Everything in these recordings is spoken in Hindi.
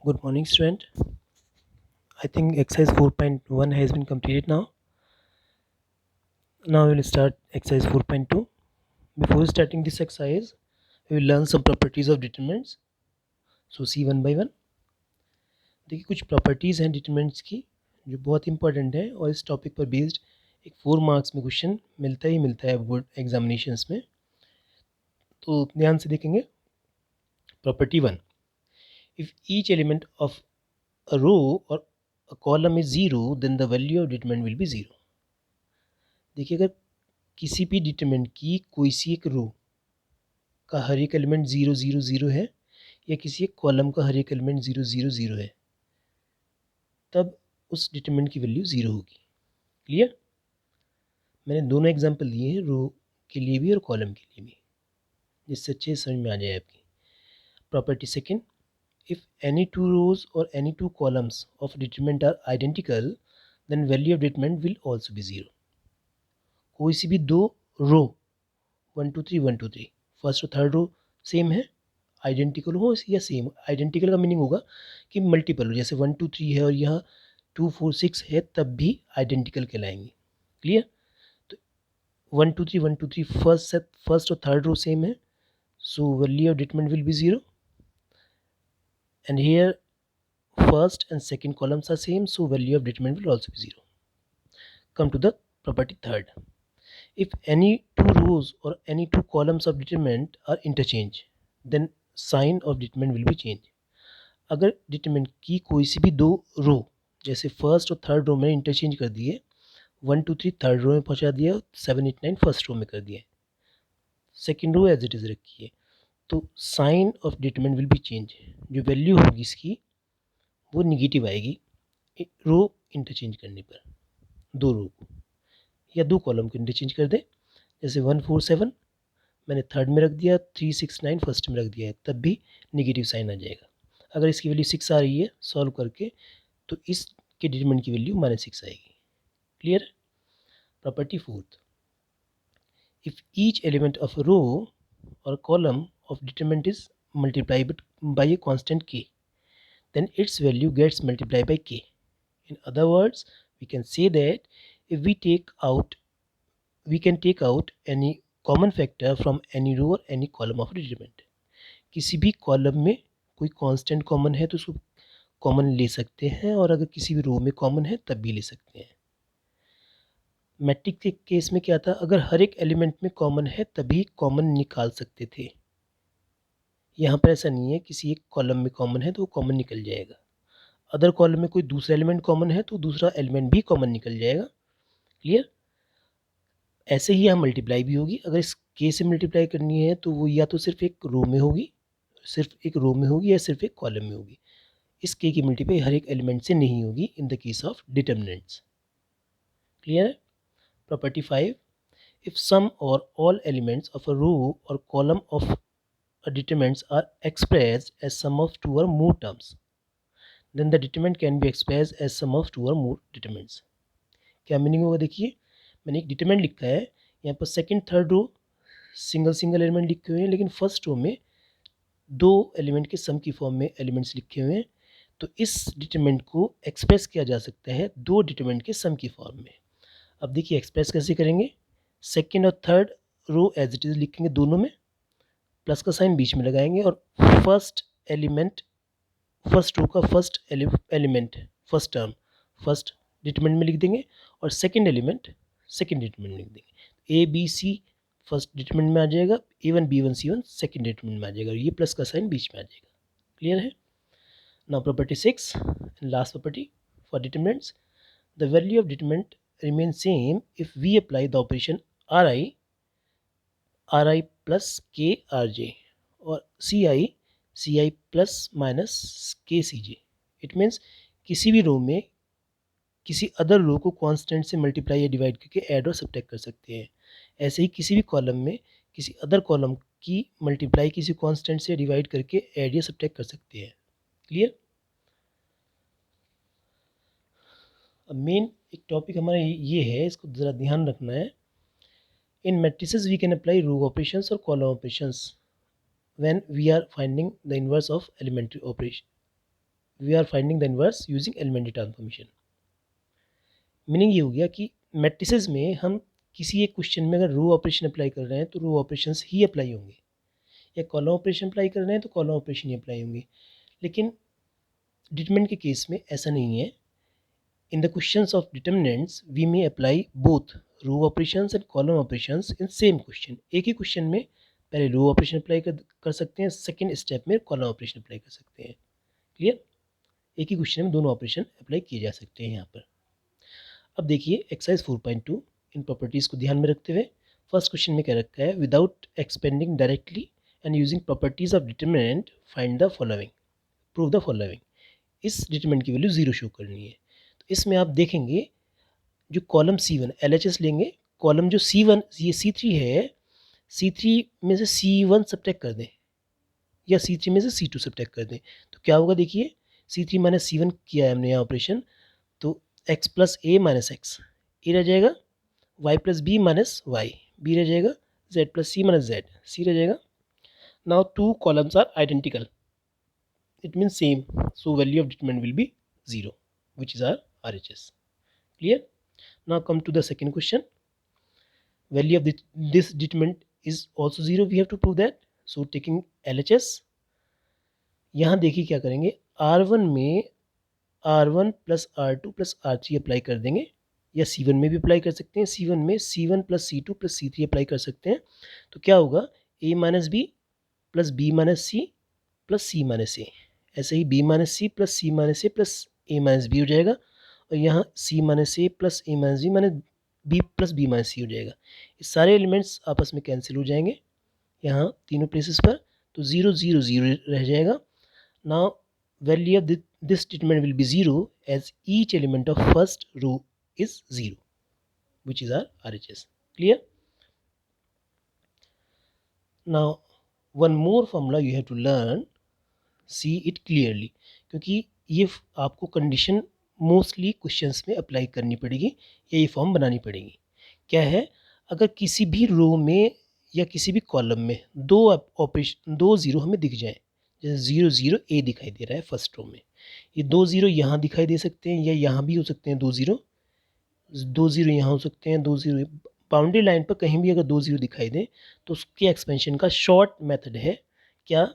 Good morning, student. I think exercise 4.1 has been completed now. Now we will start exercise 4.2. Before starting this exercise, we will learn some properties of determinants. So see one by one. देखिए कुछ प्रॉपर्टीज़ हैं डिटरमिनेंट्स की जो बहुत इंपॉर्टेंट है और इस टॉपिक पर बेस्ड एक 4 मार्क्स में क्वेश्चन मिलता है बोर्ड एग्जामिनेशंस में. तो ध्यान से देखेंगे. Property 1. If each element of a row or a column is 0, then the value of determinant will be 0. देखिए अगर किसी भी डिटरमिनेंट की कोई सी एक रो का हर एक एलिमेंट 0 0 0 है या किसी एक कॉलम का हर एक एलिमेंट 0 0 0 है, तब उस डिटरमिनेंट की वैल्यू 0 होगी. क्लियर? मैंने दोनों एग्जांपल दिए हैं, रो के लिए भी और कॉलम के लिए भी, जिससे अच्छे समझ में आ जाए आपकी. Property second. If any two rows और any two columns of determinant are identical, then value of determinant will also be 0. कोई सी भी दो रो 1 2 3 1 2 3 फर्स्ट और थर्ड रो सेम है, आइडेंटिकल हो या सेम. आइडेंटिकल का मीनिंग होगा कि मल्टीपल हो, जैसे 1 2 3 है और यहाँ 2 4 6 है, तब भी आइडेंटिकल कहलाएंगे. क्लियर? तो 1 2 3 1 2 3 फर्स्ट और थर्ड रो सेम है, so value of determinant will be 0. And here first and second columns are same, so value of determinant will also be 0. Come to the property third. If any two rows or any two columns of determinant are interchange, then sign of determinant will be changed. अगर डिटरमिनेंट की कोई सी भी दो रो, जैसे फर्स्ट और थर्ड रो में इंटरचेंज कर दिए, 1 2 3 थर्ड रो में पहुंचा दिया, 7 8 9 फर्स्ट रो में कर दिए, second row as it is रखी है, तो sign of determinant will be change. जो वैल्यू होगी इसकी वो निगेटिव आएगी रो इंटरचेंज करने पर. दो रो को या दो कॉलम को इंटरचेंज कर दे, जैसे 1 4 7 मैंने थर्ड में रख दिया, 3 6 9 फर्स्ट में रख दिया है, तब भी निगेटिव साइन आ जाएगा. अगर इसकी वैल्यू 6 आ रही है सॉल्व करके, तो इसके डिटरमिनेंट की वैल्यू -6 आएगी. Clear? Property fourth. If each element of row और column of determinant is multiplied by a constant k, then its value gets multiplied by k. In other words, we can say that if we can take out any common factor from any row or any column of determinant. किसी भी कॉलम में कोई कांस्टेंट कॉमन है तो उसको कॉमन ले सकते हैं, और अगर किसी भी रो में कॉमन है तब भी ले सकते हैं. मैट्रिक्स के केस में क्या था, अगर हर एक एलिमेंट में कॉमन है तभी कॉमन निकाल सकते थे. यहाँ पर ऐसा नहीं है, किसी एक कॉलम में कॉमन है तो वो कॉमन निकल जाएगा. अदर कॉलम में कोई दूसरा एलिमेंट कॉमन है तो दूसरा एलिमेंट भी कॉमन निकल जाएगा. क्लियर? ऐसे ही यहाँ मल्टीप्लाई भी होगी. अगर इस के से मल्टीप्लाई करनी है तो वो या तो सिर्फ एक रो में होगी, या सिर्फ एक कॉलम में होगी. इस के की मल्टीप्लाई हर एक एलिमेंट से नहीं होगी in the case of determinants. Clear? Property 5. If some और all elements of a row और column of a determinants are expressed as sum of two और more terms, then the determinant can be expressed as sum of two और मोर डिटरमिनेंट्स. क्या मीनिंग होगा? देखिए मैंने एक डिटरमिनेंट लिखा है, यहाँ पर second third row single element लिखे हुए हैं, लेकिन फर्स्ट रो में दो एलिमेंट के सम की फॉर्म में एलिमेंट्स लिखे हुए हैं. तो इस डिटरमिनेंट को एक्सप्रेस किया जा सकता है दो डिटरमिनेंट के सम की फॉर्म में. अब देखिए एक्सप्रेस कैसे करेंगे. सेकंड और third row as it is लिखेंगे, दोनों में प्लस का साइन बीच में लगाएंगे, और फर्स्ट रो का first element first term first determinant में लिख देंगे, और सेकंड एलिमेंट सेकंड डिटरमिनेंट लिख देंगे. A B C first determinant में आ जाएगा, A1 B1 C1 second determinant में आ जाएगा, और ये प्लस का साइन बीच में आ जाएगा. क्लियर है? Now property 6 and last property for determinants. The value of determinant remain same if we apply the operation ri plus K R J और सी आई प्लस माइनस के सी जे. इट मीन्स किसी भी रो में किसी अदर रो को कांस्टेंट से मल्टीप्लाई या डिवाइड करके ऐड और सब्ट्रैक्ट कर सकते हैं. ऐसे ही किसी भी कॉलम में किसी अदर कॉलम की मल्टीप्लाई किसी कांस्टेंट से डिवाइड करके ऐड या सब्ट्रैक्ट कर सकते हैं. क्लियर? अब मेन एक टॉपिक हमारा ये है, इसको ज़रा ध्यान रखना है. In matrices we can apply row operations और column operations when we are finding the inverse of elementary operation. We are finding the inverse using elementary transformation. Meaning ये हो गया कि मैट्रिसेस में हम किसी एक क्वेश्चन में अगर रो ऑपरेशन अप्लाई कर रहे हैं तो रो ऑपरेशंस ही अप्लाई होंगे, या कॉलम ऑपरेशन अप्लाई कर रहे हैं तो कॉलम ऑपरेशन ही अप्लाई होंगे। लेकिन डिटरमिनेंट के केस में ऐसा नहीं है। In the questions of determinants we may apply both row operations and column operations in same question. एक ही क्वेश्चन में पहले रो ऑपरेशन अप्लाई कर सकते हैं, सेकेंड स्टेप में कॉलम ऑपरेशन अप्लाई कर सकते हैं। क्लियर? एक ही क्वेश्चन में दोनों ऑपरेशन अप्लाई किए जा सकते हैं यहाँ पर। अब देखिए एक्सरसाइज 4.2 इन प्रॉपर्टीज़ को ध्यान में रखते हुए फर्स्ट क्वेश्चन में क्या रखा है, without expanding directly and using properties of determinant find the following, prove the following. इस डिटरमिनेंट की वैल्यू 0 शो करनी है। तो इसमें आप देखेंगे जो कॉलम C1 LHS लेंगे, कॉलम जो C1 ये C3 है, C3 में से C1 सब्ट्रैक्ट कर दें या C3 में से C2 सब्ट्रैक्ट कर दें तो क्या होगा, देखिए C3 माइनस C1 किया है हमने यहाँ ऑपरेशन, तो x plus A minus X, A रह जाएगा, y plus B minus Y, B रह जाएगा, z plus C minus Z, C रह जाएगा। Now two columns are identical, it means same, so value of determinant will be 0 which is our RHS. Clear? Now come to the second question. Value of this determinant is also 0. We have to prove that. So taking LHS, यहाँ देखिए क्या करेंगे, R1 में R1 plus R2 plus R3 apply कर देंगे, या C1 में भी अप्लाई कर सकते हैं। C1 में C1 plus C2 plus C3 apply कर सकते हैं। तो क्या होगा, A minus B plus B minus C plus C minus A, ऐसे ही B minus C plus C minus A plus A minus B हो जाएगा, और यहाँ C minus A plus A minus B minus B plus B minus C हो जाएगा। ये सारे एलिमेंट्स आपस में कैंसिल हो जाएंगे यहाँ तीनों प्लेसेस पर, तो 0 0 0 रह जाएगा। Now value of this determinant will be 0 as each element of first row is 0, which is our RHS. Clear? Now one more formula you have to learn, see it clearly, क्योंकि ये आपको कंडीशन मोस्टली क्वेश्चंस में अप्लाई करनी पड़ेगी या ये फॉर्म बनानी पड़ेगी। क्या है, अगर किसी भी रो में या किसी भी कॉलम में दो ऑपरेशन, दो ज़ीरो हमें दिख जाएं, जैसे 0 0 ए दिखाई दे रहा है फर्स्ट रो में, ये 2 0 यहाँ दिखाई दे सकते हैं या यहाँ भी हो सकते हैं, 2 0 यहाँ हो सकते हैं, 2 0 बाउंड्री लाइन पर कहीं भी अगर 2 0 दिखाई दें तो उसके एक्सपेंशन का शॉर्ट मेथड है क्या,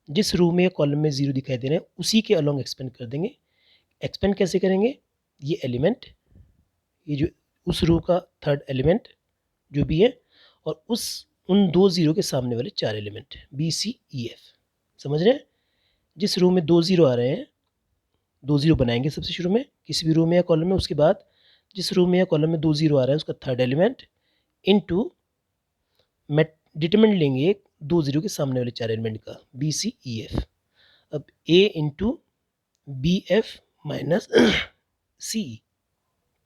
जिस रो में या कॉलम में 0 दिखाई दे रहे हैं उसी के अलॉन्ग एक्सपेंड कर देंगे। एक्सपेंड कैसे करेंगे, ये एलिमेंट, ये जो उस रो का थर्ड एलिमेंट जो भी है, और उन 2 0 के सामने वाले 4 element B C E F, समझ रहे हैं। जिस रो में 2 0 आ रहे हैं, 2 0 बनाएंगे सबसे शुरू में किसी भी रो में या कॉलम में, उसके बाद जिस रो में या कॉलम में 2 0 आ रहा है उसका थर्ड एलिमेंट इनटू डिटरमिनेंट लेंगे 2 0 के सामने वाले 4 एलिमेंट का बी सी ई एफ। अब ए इंटू बी एफ माइनस सी।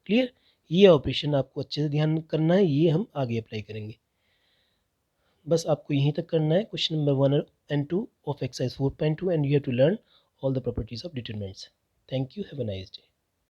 क्लियर? ये ऑपरेशन आपको अच्छे से ध्यान करना है, ये हम आगे अप्लाई करेंगे। बस आपको यहीं तक करना है question number 1 and 2 of exercise 4.2 and you have to learn all the properties of determinants. Thank you. Have a nice day.